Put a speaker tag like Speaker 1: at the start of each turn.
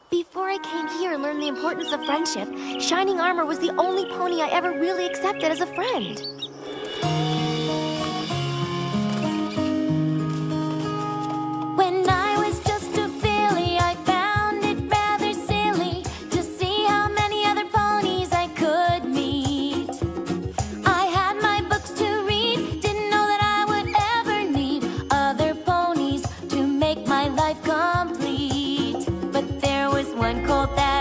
Speaker 1: Before I came here and learned the importance of friendship, Shining Armor was the only pony I ever really accepted as a friend. When I was just a filly, I found it rather silly to see how many other ponies I could meet. I had my books to read, didn't know that I would ever need other ponies to make my life complete. But there was one colt that